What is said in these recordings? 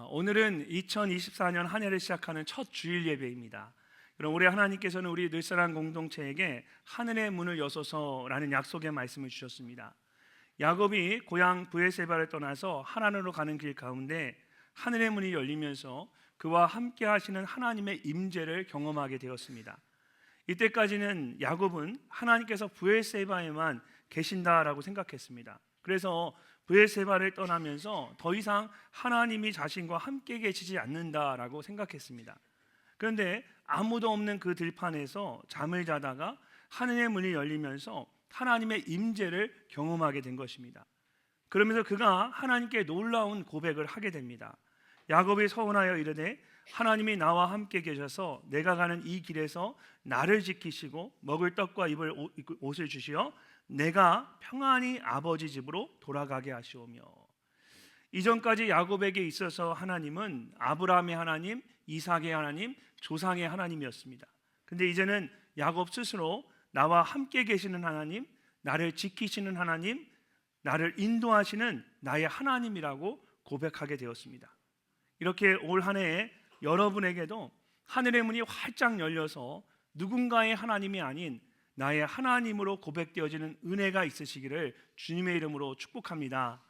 오늘은 2024년 한 해를 시작하는 첫 주일 예배입니다. 그럼 올해 하나님께서는 우리 늘사랑 공동체에게 하늘의 문을 여소서라는 약속의 말씀을 주셨습니다. 야곱이 고향 브에세바를 떠나서 하란으로 가는 길 가운데 하늘의 문이 열리면서 그와 함께 하시는 하나님의 임재를 경험하게 되었습니다. 이때까지는 야곱은 하나님께서 브에세바에만 계신다라고 생각했습니다. 그래서 브에세바를 떠나면서 더 이상 하나님이 자신과 함께 계시지 않는다라고 생각했습니다. 그런데 아무도 없는 그 들판에서 잠을 자다가 하늘의 문이 열리면서 하나님의 임재를 경험하게 된 것입니다. 그러면서 그가 하나님께 놀라운 고백을 하게 됩니다. 야곱이 서원하여 이르되 하나님이 나와 함께 계셔서 내가 가는 이 길에서 나를 지키시고 먹을 떡과 입을 옷을 주시어 내가 평안히 아버지 집으로 돌아가게 하시오며. 이전까지 야곱에게 있어서 하나님은 아브라함의 하나님, 이삭의 하나님, 조상의 하나님이었습니다. 근데 이제는 야곱 스스로 나와 함께 계시는 하나님, 나를 지키시는 하나님, 나를 인도하시는 나의 하나님이라고 고백하게 되었습니다. 이렇게 올 한 해에 여러분에게도 하늘의 문이 활짝 열려서 누군가의 하나님이 아닌 나의 하나님으로 고백되어지는 은혜가 있으시기를 주님의 이름으로 축복합니다.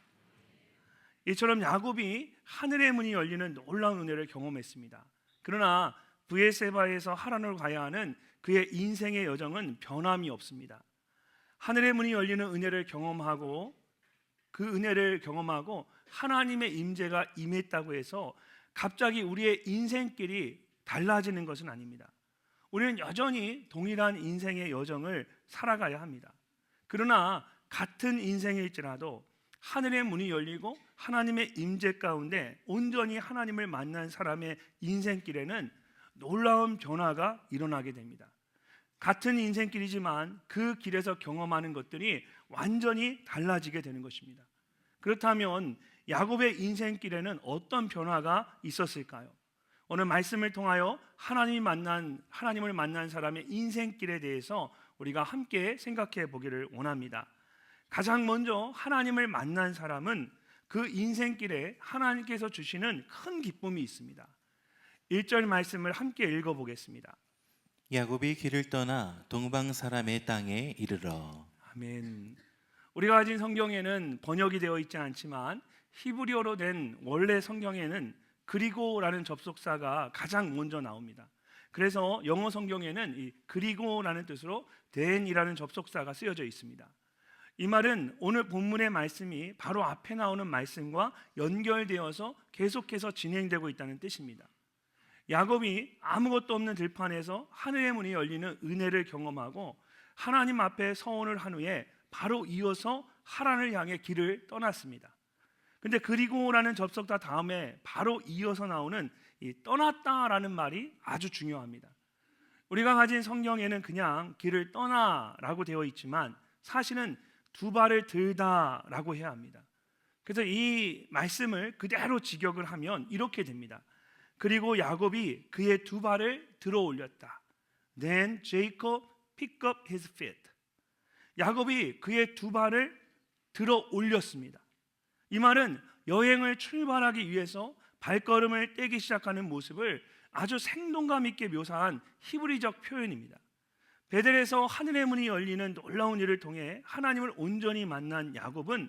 이처럼 야곱이 하늘의 문이 열리는 놀라운 은혜를 경험했습니다. 그러나 브에세바에서 하란으로 가야 하는 그의 인생의 여정은 변함이 없습니다. 하늘의 문이 열리는 은혜를 경험하고 그 은혜를 경험하고 하나님의 임재가 임했다고 해서 갑자기 우리의 인생길이 달라지는 것은 아닙니다. 우리는 여전히 동일한 인생의 여정을 살아가야 합니다. 그러나 같은 인생일지라도 하늘의 문이 열리고 하나님의 임재 가운데 온전히 하나님을 만난 사람의 인생길에는 놀라운 변화가 일어나게 됩니다. 같은 인생길이지만 그 길에서 경험하는 것들이 완전히 달라지게 되는 것입니다. 그렇다면 야곱의 인생길에는 어떤 변화가 있었을까요? 오늘 말씀을 통하여 하나님을 만난 사람의 인생길에 대해서 우리가 함께 생각해 보기를 원합니다. 가장 먼저 하나님을 만난 사람은 그 인생길에 하나님께서 주시는 큰 기쁨이 있습니다. 1절 말씀을 함께 읽어보겠습니다. 야곱이 길을 떠나 동방 사람의 땅에 이르러. 아멘. 우리가 가진 성경에는 번역이 되어 있지 않지만 히브리어로 된 원래 성경에는 그리고라는 접속사가 가장 먼저 나옵니다. 그래서 영어 성경에는 이 그리고라는 뜻으로 then이라는 접속사가 쓰여져 있습니다. 이 말은 오늘 본문의 말씀이 바로 앞에 나오는 말씀과 연결되어서 계속해서 진행되고 있다는 뜻입니다. 야곱이 아무것도 없는 들판에서 하늘의 문이 열리는 은혜를 경험하고 하나님 앞에 서원을 한 후에 바로 이어서 하란을 향해 길을 떠났습니다. 근데 그리고라는 접속사 다음에 바로 이어서 나오는 이 떠났다라는 말이 아주 중요합니다. 우리가 가진 성경에는 그냥 길을 떠나라고 되어 있지만 사실은 두 발을 들다라고 해야 합니다. 그래서 이 말씀을 그대로 직역을 하면 이렇게 됩니다. 그리고 야곱이 그의 두 발을 들어 올렸다. Then Jacob picked up his feet. 야곱이 그의 두 발을 들어 올렸습니다. 이 말은 여행을 출발하기 위해서 발걸음을 떼기 시작하는 모습을 아주 생동감 있게 묘사한 히브리적 표현입니다. 베델에서 하늘의 문이 열리는 놀라운 일을 통해 하나님을 온전히 만난 야곱은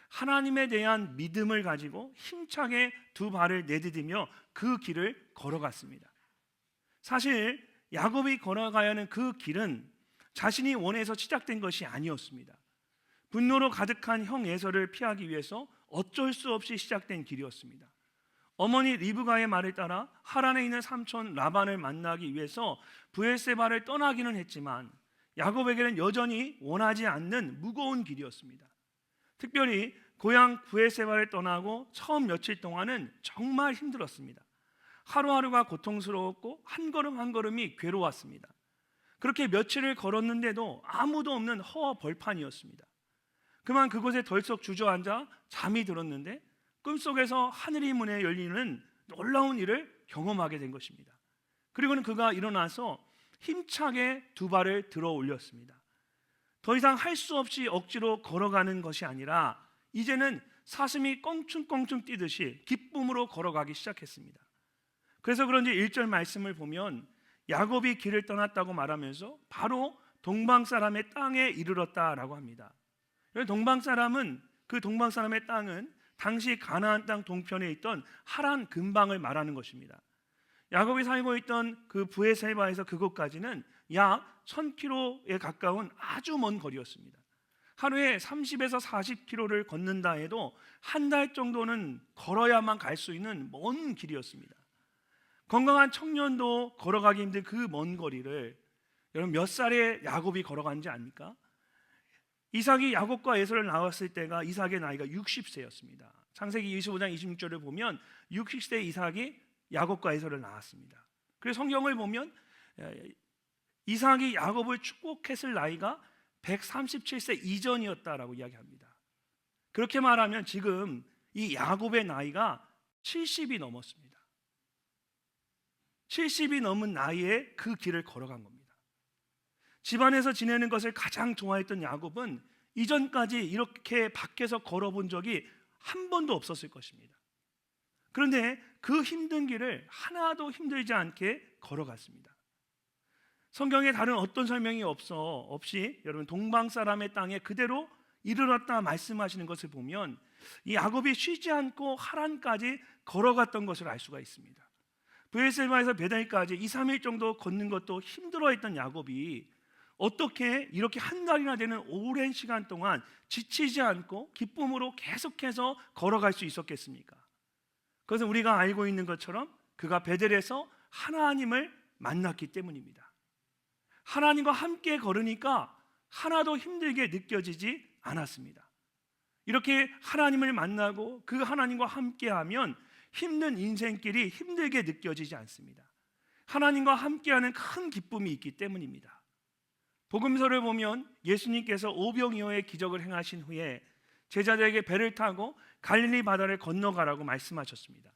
하나님에 대한 믿음을 가지고 힘차게 두 발을 내디디며 그 길을 걸어갔습니다. 사실 야곱이 걸어가야 하는 그 길은 자신이 원해서 시작된 것이 아니었습니다. 분노로 가득한 형 에서를 피하기 위해서 어쩔 수 없이 시작된 길이었습니다. 어머니 리브가의 말을 따라 하란에 있는 삼촌 라반을 만나기 위해서 브에세바를 떠나기는 했지만 야곱에게는 여전히 원하지 않는 무거운 길이었습니다. 특별히 고향 브에세바를 떠나고 처음 며칠 동안은 정말 힘들었습니다. 하루하루가 고통스러웠고 한 걸음 한 걸음이 괴로웠습니다. 그렇게 며칠을 걸었는데도 아무도 없는 허허 벌판이었습니다. 그만 그곳에 덜썩 주저앉아 잠이 들었는데 꿈속에서 하늘의 문에 열리는 놀라운 일을 경험하게 된 것입니다. 그리고는 그가 일어나서 힘차게 두 발을 들어 올렸습니다. 더 이상 할 수 없이 억지로 걸어가는 것이 아니라 이제는 사슴이 껑충껑충 뛰듯이 기쁨으로 걸어가기 시작했습니다. 그래서 그런지 1절 말씀을 보면 야곱이 길을 떠났다고 말하면서 바로 동방 사람의 땅에 이르렀다라고 합니다. 동방 사람은 그 동방 사람의 땅은 당시 가나안 땅 동편에 있던 하란 근방을 말하는 것입니다. 야곱이 살고 있던 그 브에셀바에서 그곳까지는 약 1000km에 가까운 아주 먼 거리였습니다. 하루에 30에서 40km를 걷는다 해도 한 달 정도는 걸어야만 갈 수 있는 먼 길이었습니다. 건강한 청년도 걸어가기 힘든 그 먼 거리를 여러분 몇 살에 야곱이 걸어간지 압니까? 이삭이 야곱과 에서를 낳았을 때가 이삭의 나이가 60세였습니다. 창세기 25장 26절을 보면 60세 이삭이 야곱과 에서를 낳았습니다. 그래서 성경을 보면 이삭이 야곱을 축복했을 나이가 137세 이전이었다라고 이야기합니다. 그렇게 말하면 지금 이 야곱의 나이가 70이 넘었습니다. 70이 넘은 나이에 그 길을 걸어간 겁니다. 집안에서 지내는 것을 가장 좋아했던 야곱은 이전까지 이렇게 밖에서 걸어본 적이 한 번도 없었을 것입니다. 그런데 그 힘든 길을 하나도 힘들지 않게 걸어갔습니다. 성경에 다른 어떤 설명이 없이 여러분 동방 사람의 땅에 그대로 이르렀다 말씀하시는 것을 보면 이 야곱이 쉬지 않고 하란까지 걸어갔던 것을 알 수가 있습니다. 브에셀바에서 베델까지 2, 3일 정도 걷는 것도 힘들어했던 야곱이 어떻게 이렇게 한 달이나 되는 오랜 시간 동안 지치지 않고 기쁨으로 계속해서 걸어갈 수 있었겠습니까? 그것은 우리가 알고 있는 것처럼 그가 베델에서 하나님을 만났기 때문입니다. 하나님과 함께 걸으니까 하나도 힘들게 느껴지지 않았습니다. 이렇게 하나님을 만나고 그 하나님과 함께하면 힘든 인생길이 힘들게 느껴지지 않습니다. 하나님과 함께하는 큰 기쁨이 있기 때문입니다. 복음서를 보면 예수님께서 오병이어의 기적을 행하신 후에 제자들에게 배를 타고 갈릴리 바다를 건너가라고 말씀하셨습니다.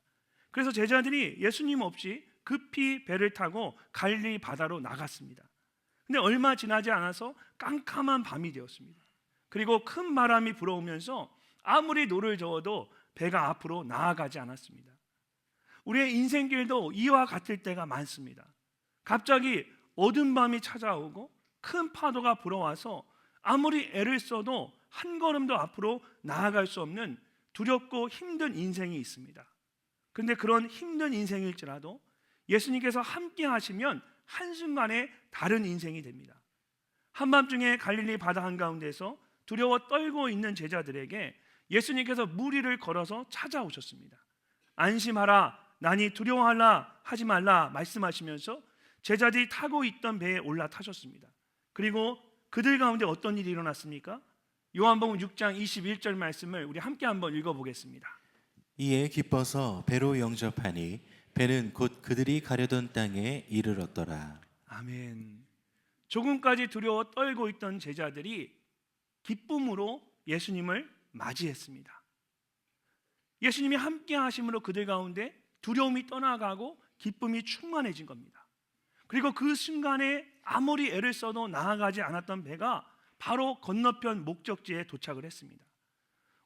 그래서 제자들이 예수님 없이 급히 배를 타고 갈릴리 바다로 나갔습니다. 근데 얼마 지나지 않아서 깜깜한 밤이 되었습니다. 그리고 큰 바람이 불어오면서 아무리 노를 저어도 배가 앞으로 나아가지 않았습니다. 우리의 인생길도 이와 같을 때가 많습니다. 갑자기 어두운 밤이 찾아오고 큰 파도가 불어와서 아무리 애를 써도 한 걸음도 앞으로 나아갈 수 없는 두렵고 힘든 인생이 있습니다. 그런데 그런 힘든 인생일지라도 예수님께서 함께 하시면 한순간에 다른 인생이 됩니다. 한밤중에 갈릴리 바다 한가운데서 두려워 떨고 있는 제자들에게 예수님께서 무리를 걸어서 찾아오셨습니다. 안심하라, 나니 두려워하라 하지 말라 말씀하시면서 제자들이 타고 있던 배에 올라타셨습니다. 그리고 그들 가운데 어떤 일이 일어났습니까? 요한복음 6장 21절 말씀을 우리 함께 한번 읽어보겠습니다. 이에 기뻐서 배로 영접하니 배는 곧 그들이 가려던 땅에 이르렀더라. 아멘. 조금까지 두려워 떨고 있던 제자들이 기쁨으로 예수님을 맞이했습니다. 예수님이 함께 하심으로 그들 가운데 두려움이 떠나가고 기쁨이 충만해진 겁니다. 그리고 그 순간에 아무리 애를 써도 나아가지 않았던 배가 바로 건너편 목적지에 도착을 했습니다.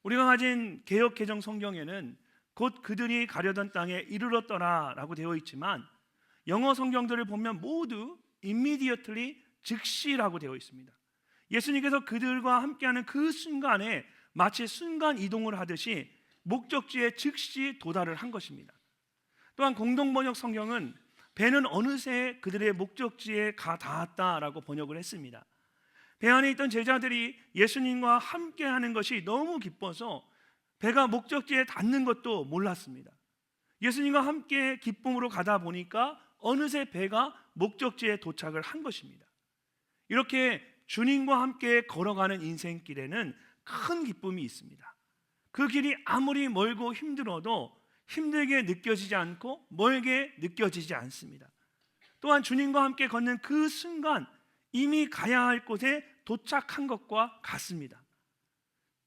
우리가 가진 개역 개정 성경에는 곧 그들이 가려던 땅에 이르렀더라 라고 되어 있지만 영어 성경들을 보면 모두 immediately, 즉시라고 되어 있습니다. 예수님께서 그들과 함께하는 그 순간에 마치 순간 이동을 하듯이 목적지에 즉시 도달을 한 것입니다. 또한 공동번역 성경은 배는 어느새 그들의 목적지에 가 닿았다라고 번역을 했습니다. 배 안에 있던 제자들이 예수님과 함께하는 것이 너무 기뻐서 배가 목적지에 닿는 것도 몰랐습니다. 예수님과 함께 기쁨으로 가다 보니까 어느새 배가 목적지에 도착을 한 것입니다. 이렇게 주님과 함께 걸어가는 인생길에는 큰 기쁨이 있습니다. 그 길이 아무리 멀고 힘들어도 힘들게 느껴지지 않고 멀게 느껴지지 않습니다. 또한 주님과 함께 걷는 그 순간 이미 가야 할 곳에 도착한 것과 같습니다.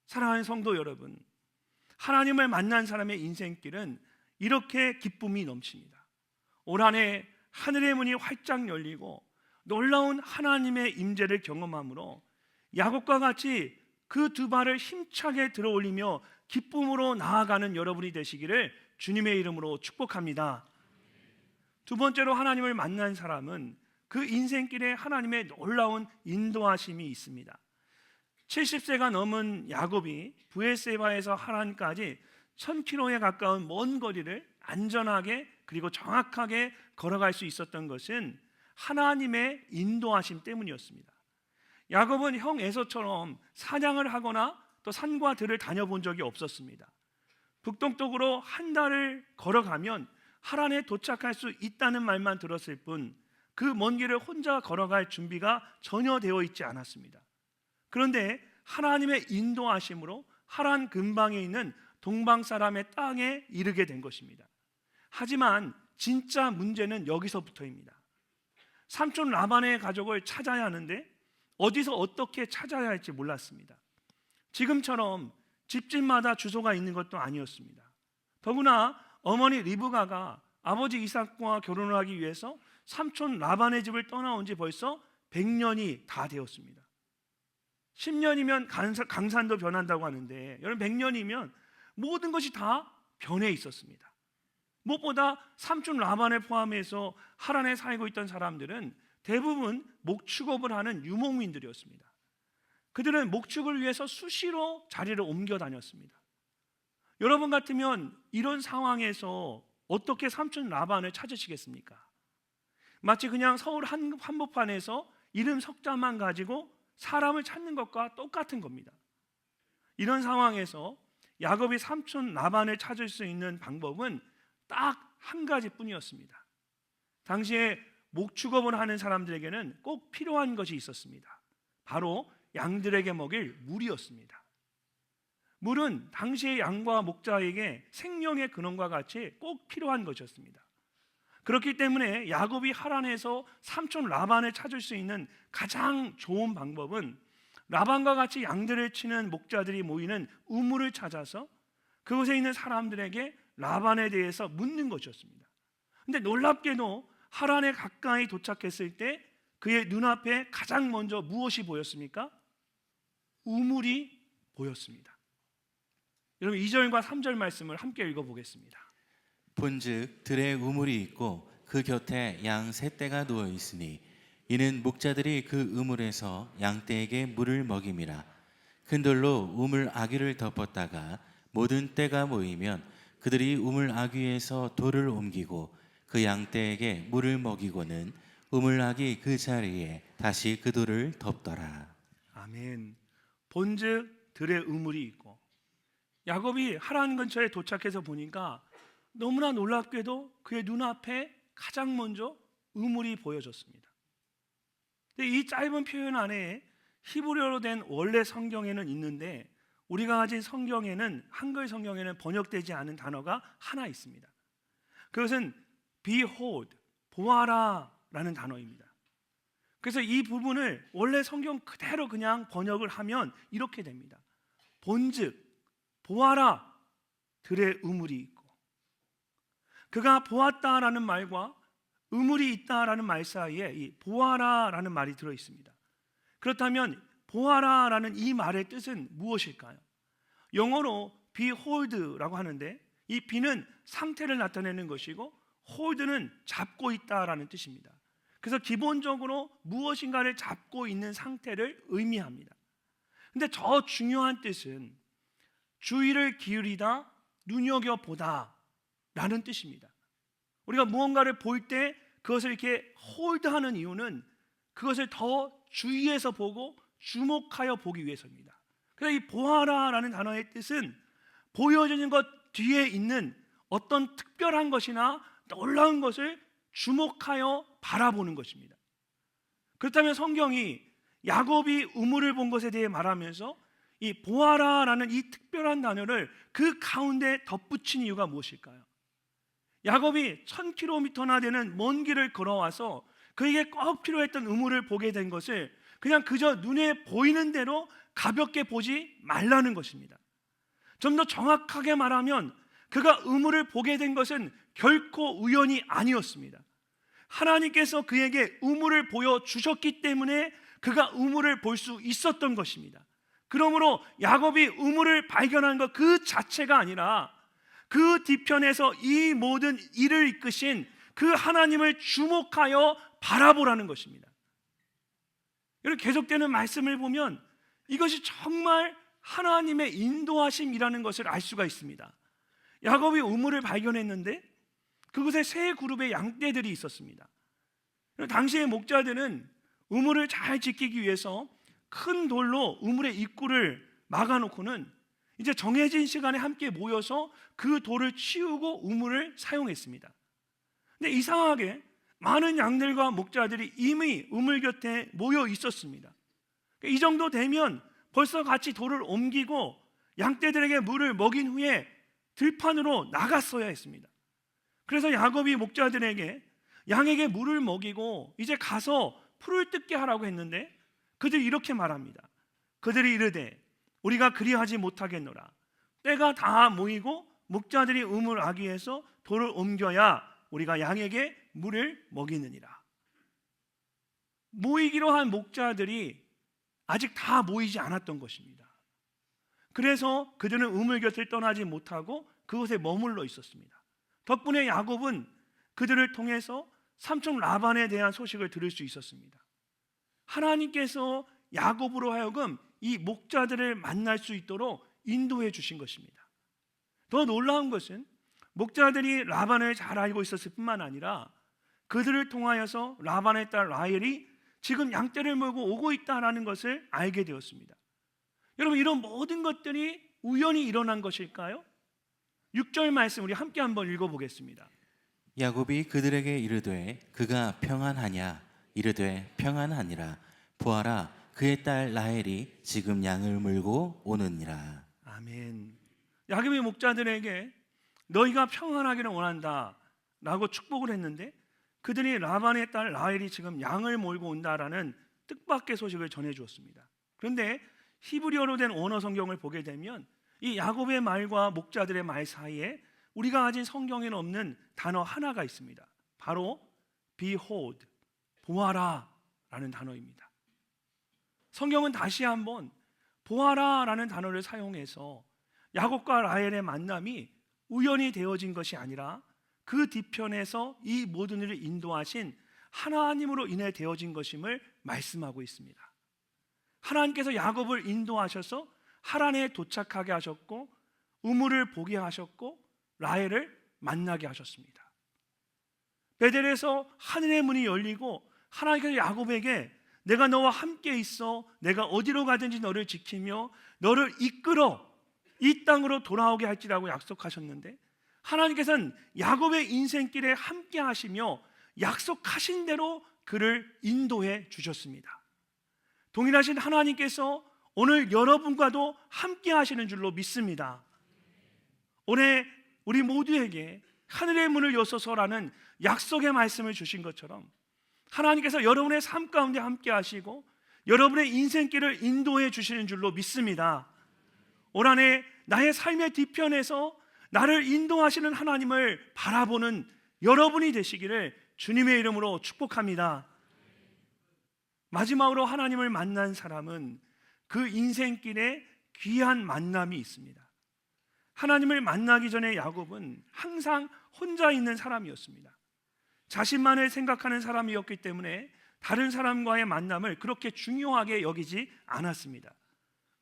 사랑하는 성도 여러분, 하나님을 만난 사람의 인생길은 이렇게 기쁨이 넘칩니다. 올 한 해 하늘의 문이 활짝 열리고 놀라운 하나님의 임재를 경험함으로 야곱과 같이 그 두 발을 힘차게 들어 올리며 기쁨으로 나아가는 여러분이 되시기를 주님의 이름으로 축복합니다. 두 번째로 하나님을 만난 사람은 그 인생길에 하나님의 놀라운 인도하심이 있습니다. 70세가 넘은 야곱이 브에세바에서 하란까지 1000km에 가까운 먼 거리를 안전하게 그리고 정확하게 걸어갈 수 있었던 것은 하나님의 인도하심 때문이었습니다. 야곱은 형 에서처럼 사냥을 하거나 또 산과 들을 다녀본 적이 없었습니다. 북동쪽으로 한 달을 걸어가면 하란에 도착할 수 있다는 말만 들었을 뿐 그 먼 길을 혼자 걸어갈 준비가 전혀 되어 있지 않았습니다. 그런데 하나님의 인도하심으로 하란 근방에 있는 동방 사람의 땅에 이르게 된 것입니다. 하지만 진짜 문제는 여기서부터입니다. 삼촌 라반의 가족을 찾아야 하는데 어디서 어떻게 찾아야 할지 몰랐습니다. 지금처럼 집집마다 주소가 있는 것도 아니었습니다. 더구나 어머니 리브가가 아버지 이삭과 결혼을 하기 위해서 삼촌 라반의 집을 떠나온 지 벌써 100년이 다 되었습니다. 10년이면 강산도 변한다고 하는데 여러분 100년이면 모든 것이 다 변해 있었습니다. 무엇보다 삼촌 라반을 포함해서 하란에 살고 있던 사람들은 대부분 목축업을 하는 유목민들이었습니다. 그들은 목축을 위해서 수시로 자리를 옮겨 다녔습니다. 여러분 같으면 이런 상황에서 어떻게 삼촌 라반을 찾으시겠습니까? 마치 그냥 서울 한복판에서 이름 석자만 가지고 사람을 찾는 것과 똑같은 겁니다. 이런 상황에서 야곱이 삼촌 라반을 찾을 수 있는 방법은 딱 한 가지뿐이었습니다. 당시에 목축업을 하는 사람들에게는 꼭 필요한 것이 있었습니다. 바로 양들에게 먹일 물이었습니다. 물은 당시의 양과 목자에게 생명의 근원과 같이 꼭 필요한 것이었습니다. 그렇기 때문에 야곱이 하란에서 삼촌 라반을 찾을 수 있는 가장 좋은 방법은 라반과 같이 양들을 치는 목자들이 모이는 우물을 찾아서 그곳에 있는 사람들에게 라반에 대해서 묻는 것이었습니다. 근데 놀랍게도 하란에 가까이 도착했을 때 그의 눈앞에 가장 먼저 무엇이 보였습니까? 우물이 보였습니다. 여러분 2절과 3절 말씀을 함께 읽어보겠습니다. 본즉 들에 우물이 있고 그 곁에 양 세 떼가 누워 있으니 이는 목자들이 그 우물에서 양떼에게 물을 먹임이라. 큰 돌로 우물 아귀를 덮었다가 모든 떼가 모이면 그들이 우물 아귀에서 돌을 옮기고 그 양떼에게 물을 먹이고는 우물 아귀 그 자리에 다시 그 돌을 덮더라. 아멘. 본즉 들에 우물이 있고 야곱이 하란 근처에 도착해서 보니까 너무나 놀랍게도 그의 눈앞에 가장 먼저 우물이 보여졌습니다. 근데 이 짧은 표현 안에 히브리어로 된 원래 성경에는 있는데 우리가 가진 성경에는 한글 성경에는 번역되지 않은 단어가 하나 있습니다. 그것은 behold, 보아라라는 단어입니다. 그래서 이 부분을 원래 성경 그대로 그냥 번역을 하면 이렇게 됩니다. 본즉 보아라 들에 우물이 있고, 그가 보았다라는 말과 우물이 있다라는 말 사이에 이 보아라라는 말이 들어 있습니다. 그렇다면 보아라라는 이 말의 뜻은 무엇일까요? 영어로 behold라고 하는데 이 be는 상태를 나타내는 것이고 hold는 잡고 있다라는 뜻입니다. 그래서 기본적으로 무엇인가를 잡고 있는 상태를 의미합니다. 근데 더 중요한 뜻은 주의를 기울이다, 눈여겨보다 라는 뜻입니다. 우리가 무언가를 볼 때 그것을 이렇게 홀드하는 이유는 그것을 더 주의해서 보고 주목하여 보기 위해서입니다. 그래서 이 보아라라는 단어의 뜻은 보여지는 것 뒤에 있는 어떤 특별한 것이나 놀라운 것을 주목하여 바라보는 것입니다. 그렇다면 성경이 야곱이 우물을 본 것에 대해 말하면서 이 보아라라는 이 특별한 단어를 그 가운데 덧붙인 이유가 무엇일까요? 야곱이 1000km나 되는 먼 길을 걸어와서 그에게 꼭 필요했던 우물을 보게 된 것을 그냥 그저 눈에 보이는 대로 가볍게 보지 말라는 것입니다. 좀 더 정확하게 말하면 그가 우물을 보게 된 것은 결코 우연이 아니었습니다. 하나님께서 그에게 우물을 보여주셨기 때문에 그가 우물을 볼 수 있었던 것입니다. 그러므로 야곱이 우물을 발견한 것 그 자체가 아니라 그 뒤편에서 이 모든 일을 이끄신 그 하나님을 주목하여 바라보라는 것입니다. 이렇게 계속되는 말씀을 보면 이것이 정말 하나님의 인도하심이라는 것을 알 수가 있습니다. 야곱이 우물을 발견했는데 그곳에 세 그룹의 양떼들이 있었습니다. 당시의 목자들은 우물을 잘 지키기 위해서 큰 돌로 우물의 입구를 막아놓고는 이제 정해진 시간에 함께 모여서 그 돌을 치우고 우물을 사용했습니다. 근데 이상하게 많은 양들과 목자들이 이미 우물 곁에 모여 있었습니다. 이 정도 되면 벌써 같이 돌을 옮기고 양떼들에게 물을 먹인 후에 들판으로 나갔어야 했습니다. 그래서 야곱이 목자들에게 양에게 물을 먹이고 이제 가서 풀을 뜯게 하라고 했는데 그들이 이렇게 말합니다. 그들이 이르되 우리가 그리하지 못하겠노라. 때가 다 모이고 목자들이 우물 아귀에서 돌을 옮겨야 우리가 양에게 물을 먹이느니라. 모이기로 한 목자들이 아직 다 모이지 않았던 것입니다. 그래서 그들은 우물 곁을 떠나지 못하고 그곳에 머물러 있었습니다. 덕분에 야곱은 그들을 통해서 삼촌 라반에 대한 소식을 들을 수 있었습니다. 하나님께서 야곱으로 하여금 이 목자들을 만날 수 있도록 인도해 주신 것입니다. 더 놀라운 것은 목자들이 라반을 잘 알고 있었을 뿐만 아니라 그들을 통하여서 라반의 딸 라헬이 지금 양떼를 몰고 오고 있다는 것을 알게 되었습니다. 여러분, 이런 모든 것들이 우연히 일어난 것일까요? 6절 말씀 우리 함께 한번 읽어보겠습니다. 야곱이 그들에게 이르되 그가 평안하냐 이르되 평안하니라. 보아라 그의 딸 라헬이 지금 양을 물고 오느니라. 아멘. 야곱이 목자들에게 너희가 평안하기를 원한다 라고 축복을 했는데 그들이 라반의 딸 라헬이 지금 양을 몰고 온다라는 뜻밖의 소식을 전해 주었습니다. 그런데 히브리어로 된 원어 성경을 보게 되면 이 야곱의 말과 목자들의 말 사이에 우리가 가진 성경에는 없는 단어 하나가 있습니다. 바로 behold, 보아라 라는 단어입니다. 성경은 다시 한번 보아라 라는 단어를 사용해서 야곱과 라헬의 만남이 우연히 되어진 것이 아니라 그 뒤편에서 이 모든 일을 인도하신 하나님으로 인해 되어진 것임을 말씀하고 있습니다. 하나님께서 야곱을 인도하셔서 하란에 도착하게 하셨고 우물을 보게 하셨고 라헬을 만나게 하셨습니다. 베델에서 하늘의 문이 열리고 하나님께서 야곱에게 내가 너와 함께 있어 내가 어디로 가든지 너를 지키며 너를 이끌어 이 땅으로 돌아오게 할지라고 약속하셨는데 하나님께서는 야곱의 인생길에 함께 하시며 약속하신 대로 그를 인도해 주셨습니다. 동일하신 하나님께서 오늘 여러분과도 함께 하시는 줄로 믿습니다. 올해 우리 모두에게 하늘의 문을 여소서라는 약속의 말씀을 주신 것처럼 하나님께서 여러분의 삶 가운데 함께 하시고 여러분의 인생길을 인도해 주시는 줄로 믿습니다. 올 한 해 나의 삶의 뒤편에서 나를 인도하시는 하나님을 바라보는 여러분이 되시기를 주님의 이름으로 축복합니다. 마지막으로 하나님을 만난 사람은 그 인생길에 귀한 만남이 있습니다. 하나님을 만나기 전에 야곱은 항상 혼자 있는 사람이었습니다. 자신만을 생각하는 사람이었기 때문에 다른 사람과의 만남을 그렇게 중요하게 여기지 않았습니다.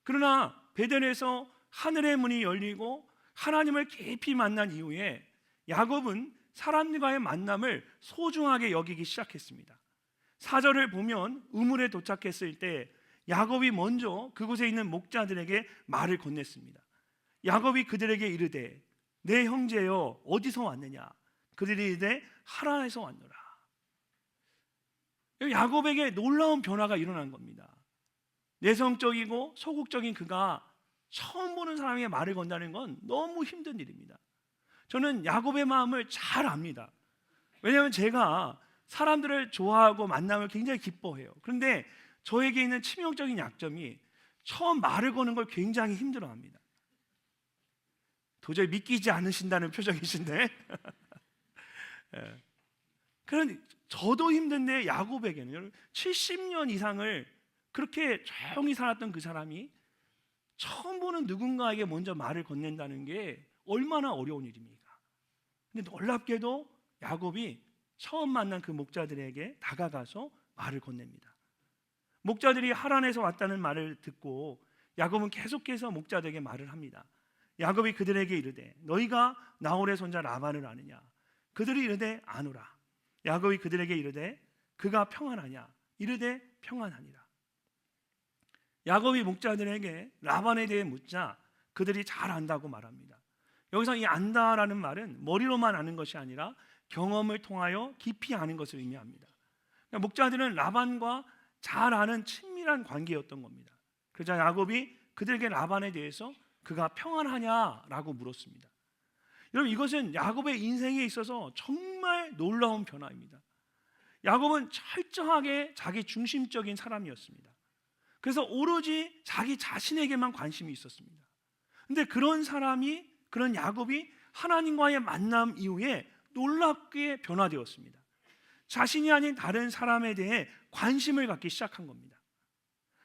그러나 베델에서 하늘의 문이 열리고 하나님을 깊이 만난 이후에 야곱은 사람들과의 만남을 소중하게 여기기 시작했습니다. 4절을 보면 우물에 도착했을 때 야곱이 먼저 그곳에 있는 목자들에게 말을 건넸습니다. 야곱이 그들에게 이르되 내 형제여 어디서 왔느냐? 그들이 이르되 하란에서 왔노라. 야곱에게 놀라운 변화가 일어난 겁니다. 내성적이고 소극적인 그가 처음 보는 사람에게 말을 건다는 건 너무 힘든 일입니다. 저는 야곱의 마음을 잘 압니다. 왜냐하면 제가 사람들을 좋아하고 만남을 굉장히 기뻐해요. 그런데 저에게 있는 치명적인 약점이 처음 말을 거는 걸 굉장히 힘들어합니다. 도저히 믿기지 않으신다는 표정이신데 그런 저도 힘든데 야곱에게는 70년 이상을 그렇게 조용히 살았던 그 사람이 처음 보는 누군가에게 먼저 말을 건넨다는 게 얼마나 어려운 일입니까? 근데 놀랍게도 야곱이 처음 만난 그 목자들에게 다가가서 말을 건넵니다. 목자들이 하란에서 왔다는 말을 듣고 야곱은 계속해서 목자들에게 말을 합니다. 야곱이 그들에게 이르되 너희가 나홀의 손자 라반을 아느냐? 그들이 이르되 아노라. 야곱이 그들에게 이르되 그가 평안하냐? 이르되 평안하니라. 야곱이 목자들에게 라반에 대해 묻자 그들이 잘 안다고 말합니다. 여기서 이 안다라는 말은 머리로만 아는 것이 아니라 경험을 통하여 깊이 아는 것을 의미합니다. 그러니까 목자들은 라반과 잘 아는 친밀한 관계였던 겁니다. 그러자 야곱이 그들에게 라반에 대해서 그가 평안하냐라고 물었습니다. 여러분, 이것은 야곱의 인생에 있어서 정말 놀라운 변화입니다. 야곱은 철저하게 자기 중심적인 사람이었습니다. 그래서 오로지 자기 자신에게만 관심이 있었습니다. 근데 그런 야곱이 하나님과의 만남 이후에 놀랍게 변화되었습니다. 자신이 아닌 다른 사람에 대해 관심을 갖기 시작한 겁니다.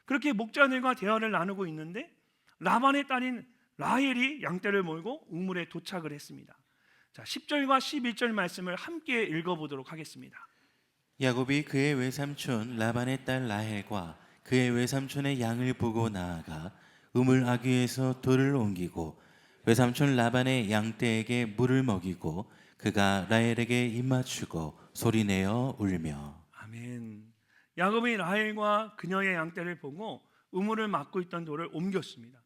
그렇게 목자들과 대화를 나누고 있는데 라반의 딸인 라헬이 양떼를 몰고 우물에 도착을 했습니다. 자, 10절과 11절 말씀을 함께 읽어보도록 하겠습니다. 야곱이 그의 외삼촌 라반의 딸 라헬과 그의 외삼촌의 양을 보고 나아가 우물 아귀에서 돌을 옮기고 외삼촌 라반의 양떼에게 물을 먹이고 그가 라헬에게 입맞추고 소리내어 울며. 아멘. 야곱이 라헬과 그녀의 양떼를 보고 우물을 막고 있던 돌을 옮겼습니다.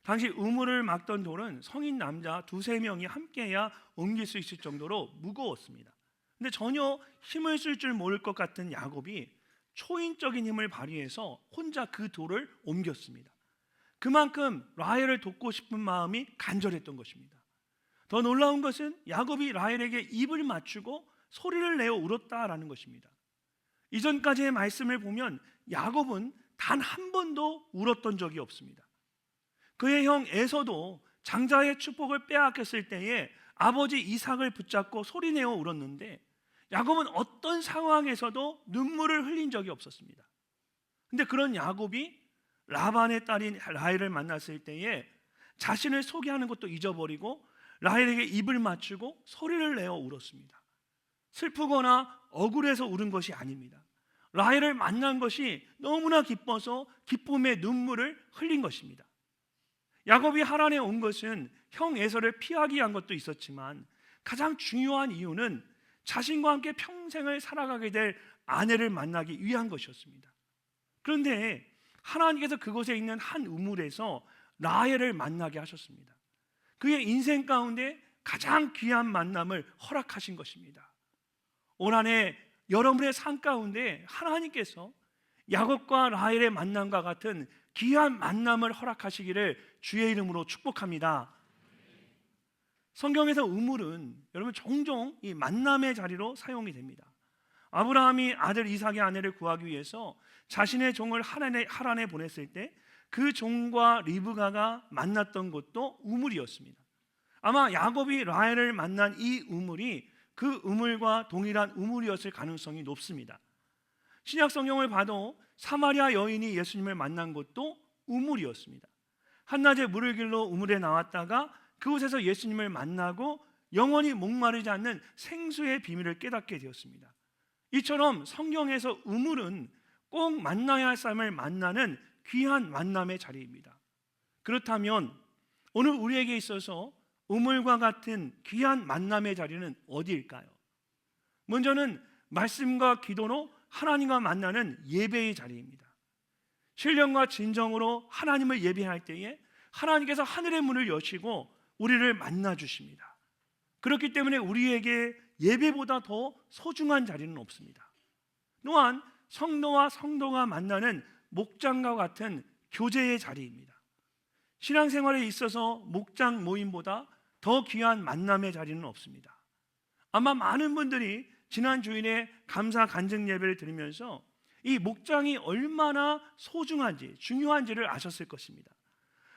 당시 우물을 막던 돌은 성인 남자 두세 명이 함께해야 옮길 수 있을 정도로 무거웠습니다. 근데 전혀 힘을 쓸 줄 모를 것 같은 야곱이 초인적인 힘을 발휘해서 혼자 그 돌을 옮겼습니다. 그만큼 라헬을 돕고 싶은 마음이 간절했던 것입니다. 더 놀라운 것은 야곱이 라헬에게 입을 맞추고 소리를 내어 울었다라는 것입니다. 이전까지의 말씀을 보면 야곱은 단 한 번도 울었던 적이 없습니다. 그의 형 에서도 장자의 축복을 빼앗겼을 때에 아버지 이삭을 붙잡고 소리내어 울었는데 야곱은 어떤 상황에서도 눈물을 흘린 적이 없었습니다. 근데 그런 야곱이 라반의 딸인 라헬을 만났을 때에 자신을 소개하는 것도 잊어버리고 라헬에게 입을 맞추고 소리를 내어 울었습니다. 슬프거나 억울해서 울은 것이 아닙니다. 라헬을 만난 것이 너무나 기뻐서 기쁨의 눈물을 흘린 것입니다. 야곱이 하란에 온 것은 형 에서를 피하기 위한 것도 있었지만 가장 중요한 이유는 자신과 함께 평생을 살아가게 될 아내를 만나기 위한 것이었습니다. 그런데 하나님께서 그곳에 있는 한 우물에서 라헬을 만나게 하셨습니다. 그의 인생 가운데 가장 귀한 만남을 허락하신 것입니다. 올 한 해 여러분의 삶 가운데 하나님께서 야곱과 라헬의 만남과 같은 귀한 만남을 허락하시기를 주의 이름으로 축복합니다. 성경에서 우물은 여러분 종종 이 만남의 자리로 사용이 됩니다. 아브라함이 아들 이삭의 아내를 구하기 위해서 자신의 종을 하란에 보냈을 때 그 종과 리브가가 만났던 곳도 우물이었습니다. 아마 야곱이 라헬을 만난 이 우물이 그 우물과 동일한 우물이었을 가능성이 높습니다. 신약 성경을 봐도 사마리아 여인이 예수님을 만난 곳도 우물이었습니다. 한낮에 물을 길러 우물에 나왔다가 그곳에서 예수님을 만나고 영원히 목마르지 않는 생수의 비밀을 깨닫게 되었습니다. 이처럼 성경에서 우물은 꼭 만나야 할 사람을 만나는 귀한 만남의 자리입니다. 그렇다면 오늘 우리에게 있어서 우물과 같은 귀한 만남의 자리는 어디일까요? 먼저는 말씀과 기도로 하나님과 만나는 예배의 자리입니다. 신령과 진정으로 하나님을 예배할 때에 하나님께서 하늘의 문을 여시고 우리를 만나 주십니다. 그렇기 때문에 우리에게 예배보다 더 소중한 자리는 없습니다. 또한 성도와 성도가 만나는 목장과 같은 교제의 자리입니다. 신앙생활에 있어서 목장 모임보다 더 귀한 만남의 자리는 없습니다. 아마 많은 분들이 지난 주일에 감사 간증 예배를 들으면서 이 목장이 얼마나 소중한지 중요한지를 아셨을 것입니다.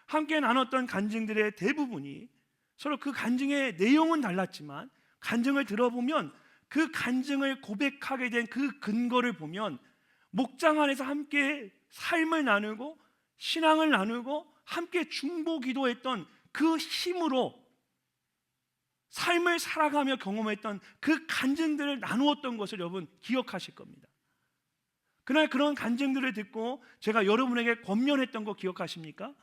함께 나눴던 간증들의 대부분이 서로 그 간증의 내용은 달랐지만 간증을 들어보면 그 간증을 고백하게 된 그 근거를 보면 목장 안에서 함께 삶을 나누고 신앙을 나누고 함께 중보 기도했던 그 힘으로 삶을 살아가며 경험했던 그 간증들을 나누었던 것을 여러분 기억하실 겁니다. 그날 그런 간증들을 듣고 제가 여러분에게 권면했던 거 기억하십니까?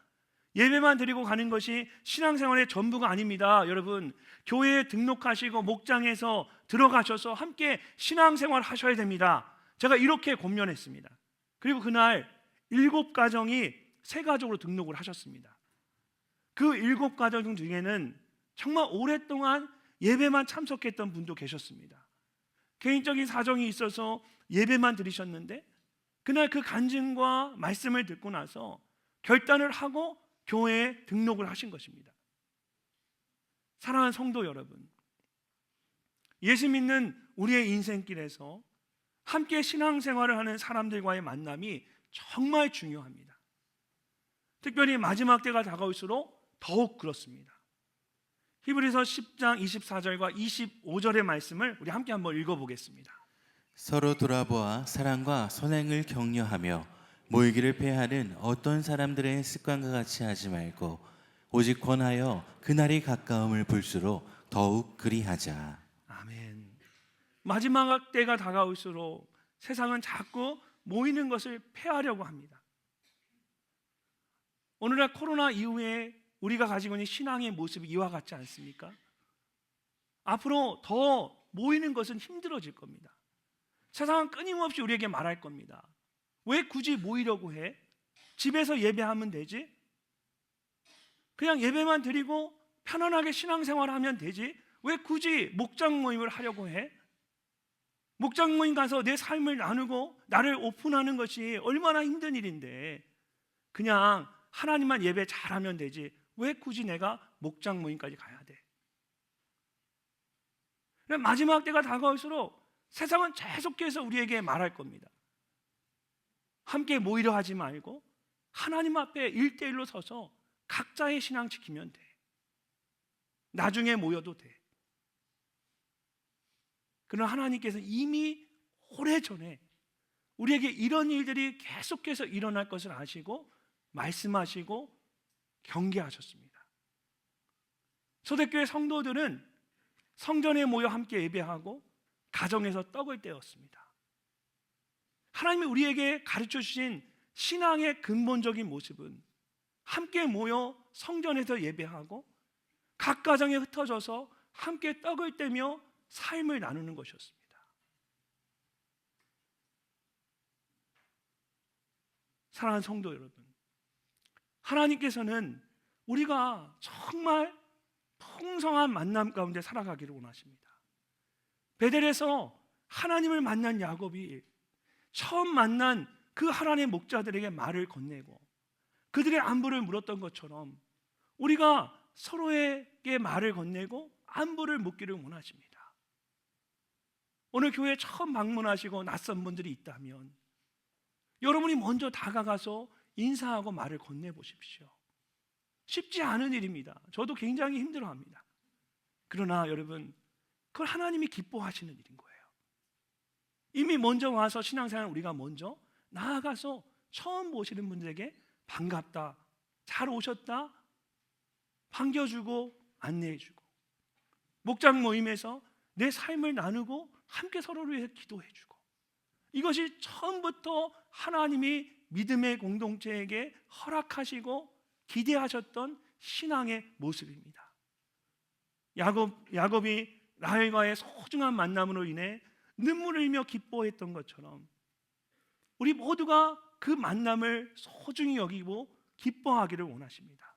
예배만 드리고 가는 것이 신앙생활의 전부가 아닙니다. 여러분, 교회에 등록하시고 목장에서 들어가셔서 함께 신앙생활 하셔야 됩니다. 제가 이렇게 권면했습니다. 그리고 그날 7가정이 새 가족으로 등록을 하셨습니다. 그 7가정 중에는 정말 오랫동안 예배만 참석했던 분도 계셨습니다. 개인적인 사정이 있어서 예배만 드리셨는데 그날 그 간증과 말씀을 듣고 나서 결단을 하고 교회에 등록을 하신 것입니다. 사랑하는 성도 여러분, 예수 믿는 우리의 인생길에서 함께 신앙생활을 하는 사람들과의 만남이 정말 중요합니다. 특별히 마지막 때가 다가올수록 더욱 그렇습니다. 히브리서 10장 24절과 25절의 말씀을 우리 함께 한번 읽어보겠습니다. 서로 돌아보아 사랑과 선행을 격려하며 모이기를 패하는 어떤 사람들의 습관과 같이 하지 말고 오직 권하여 그날이 가까움을 볼수록 더욱 그리하자. 아멘. 마지막 때가 다가올수록 세상은 자꾸 모이는 것을 폐하려고 합니다. 오늘날 코로나 이후에 우리가 가지고 있는 신앙의 모습이 이와 같지 않습니까? 앞으로 더 모이는 것은 힘들어질 겁니다. 세상은 끊임없이 우리에게 말할 겁니다. 왜 굳이 모이려고 해? 집에서 예배하면 되지? 그냥 예배만 드리고 편안하게 신앙생활하면 되지? 왜 굳이 목장 모임을 하려고 해? 목장 모임 가서 내 삶을 나누고 나를 오픈하는 것이 얼마나 힘든 일인데 그냥 하나님만 예배 잘하면 되지 왜 굳이 내가 목장 모임까지 가야 돼? 마지막 때가 다가올수록 세상은 계속해서 우리에게 말할 겁니다. 함께 모이려 하지 말고 하나님 앞에 1대1로 서서 각자의 신앙 지키면 돼. 나중에 모여도 돼. 그러나 하나님께서 이미 오래전에 우리에게 이런 일들이 계속해서 일어날 것을 아시고 말씀하시고 경계하셨습니다. 초대교회 성도들은 성전에 모여 함께 예배하고 가정에서 떡을 떼었습니다. 하나님이 우리에게 가르쳐 주신 신앙의 근본적인 모습은 함께 모여 성전에서 예배하고 각 가정에 흩어져서 함께 떡을 떼며 삶을 나누는 것이었습니다. 사랑하는 성도 여러분, 하나님께서는 우리가 정말 풍성한 만남 가운데 살아가기를 원하십니다. 베델에서 하나님을 만난 야곱이 처음 만난 그 하나님의 목자들에게 말을 건네고 그들의 안부를 물었던 것처럼 우리가 서로에게 말을 건네고 안부를 묻기를 원하십니다. 오늘 교회에 처음 방문하시고 낯선 분들이 있다면 여러분이 먼저 다가가서 인사하고 말을 건네보십시오. 쉽지 않은 일입니다. 저도 굉장히 힘들어합니다. 그러나 여러분, 그걸 하나님이 기뻐하시는 일인 거예요. 이미 먼저 와서 신앙생활 우리가 먼저 나아가서 처음 보시는 분들에게 반갑다, 잘 오셨다, 반겨주고 안내해주고 목장 모임에서 내 삶을 나누고 함께 서로를 위해서 기도해주고 이것이 처음부터 하나님이 믿음의 공동체에게 허락하시고 기대하셨던 신앙의 모습입니다. 야곱이 라헬과의 소중한 만남으로 인해 눈물을 흘리며 기뻐했던 것처럼 우리 모두가 그 만남을 소중히 여기고 기뻐하기를 원하십니다.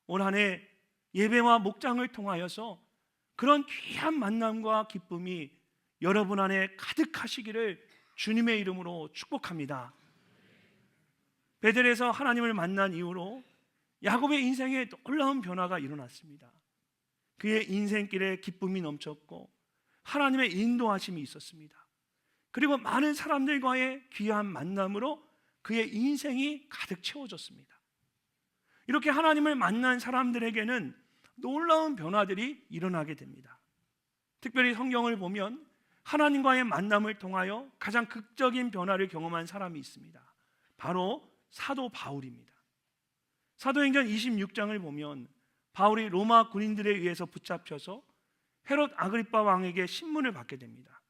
올 한 해 예배와 목장을 통하여서 그런 귀한 만남과 기쁨이 여러분 안에 가득하시기를 주님의 이름으로 축복합니다. 베델에서 하나님을 만난 이후로 야곱의 인생에 놀라운 변화가 일어났습니다. 그의 인생길에 기쁨이 넘쳤고 하나님의 인도하심이 있었습니다. 그리고 많은 사람들과의 귀한 만남으로 그의 인생이 가득 채워졌습니다. 이렇게 하나님을 만난 사람들에게는 놀라운 변화들이 일어나게 됩니다. 특별히 성경을 보면 하나님과의 만남을 통하여 가장 극적인 변화를 경험한 사람이 있습니다. 바로 사도 바울입니다. 사도행전 26장을 보면 바울이 로마 군인들에 의해서 붙잡혀서 헤롯 아그리파 왕에게 신문을 받게 됩니다.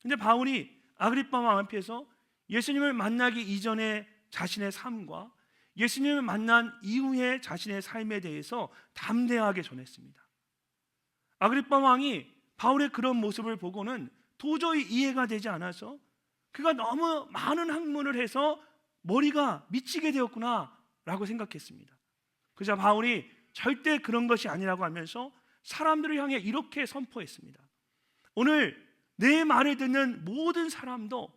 근데 바울이 아그리파 왕 앞에서 예수님을 만나기 이전의 자신의 삶과 예수님을 만난 이후의 자신의 삶에 대해서 담대하게 전했습니다. 아그리파 왕이 바울의 그런 모습을 보고는 도저히 이해가 되지 않아서 그가 너무 많은 학문을 해서 머리가 미치게 되었구나 라고 생각했습니다. 그래서 바울이 절대 그런 것이 아니라고 하면서 사람들을 향해 이렇게 선포했습니다. 오늘 내 말을 듣는 모든 사람도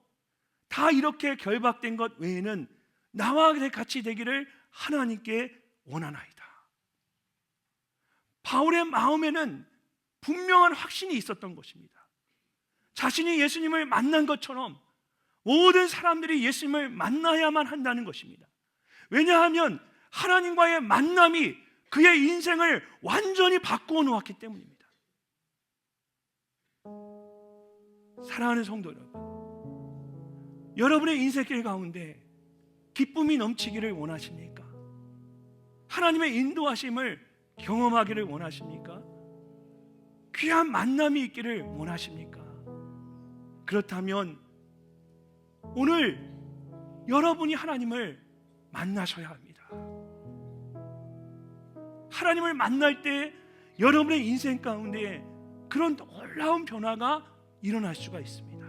다 이렇게 결박된 것 외에는 나와 같이 되기를 하나님께 원하나이다. 바울의 마음에는 분명한 확신이 있었던 것입니다. 자신이 예수님을 만난 것처럼 모든 사람들이 예수님을 만나야만 한다는 것입니다. 왜냐하면 하나님과의 만남이 그의 인생을 완전히 바꾸어 놓았기 때문입니다. 사랑하는 성도 여러분, 여러분의 인생길 가운데 기쁨이 넘치기를 원하십니까? 하나님의 인도하심을 경험하기를 원하십니까? 귀한 만남이 있기를 원하십니까? 그렇다면 오늘 여러분이 하나님을 만나셔야 합니다. 하나님을 만날 때 여러분의 인생 가운데 그런 놀라운 변화가 일어날 수가 있습니다.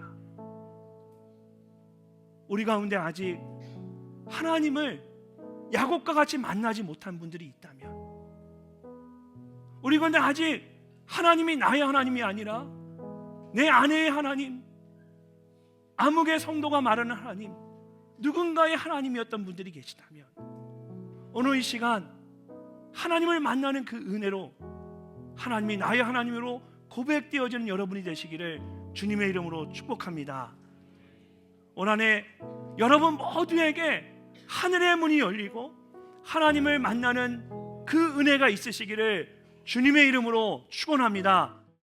우리 가운데 아직 하나님을 야곱과 같이 만나지 못한 분들이 있다면, 우리 가운데 아직 하나님이 나의 하나님이 아니라 내 아내의 하나님, 암흑의 성도가 말하는 하나님, 누군가의 하나님이었던 분들이 계시다면 오늘 이 시간 하나님을 만나는 그 은혜로 하나님이 나의 하나님으로 고백되어지는 여러분이 되시기를 주님의 이름으로 축복합니다. 올 한 해 여러분 모두에게 하늘의 문이 열리고 하나님을 만나는 그 은혜가 있으시기를 주님의 이름으로 축원합니다.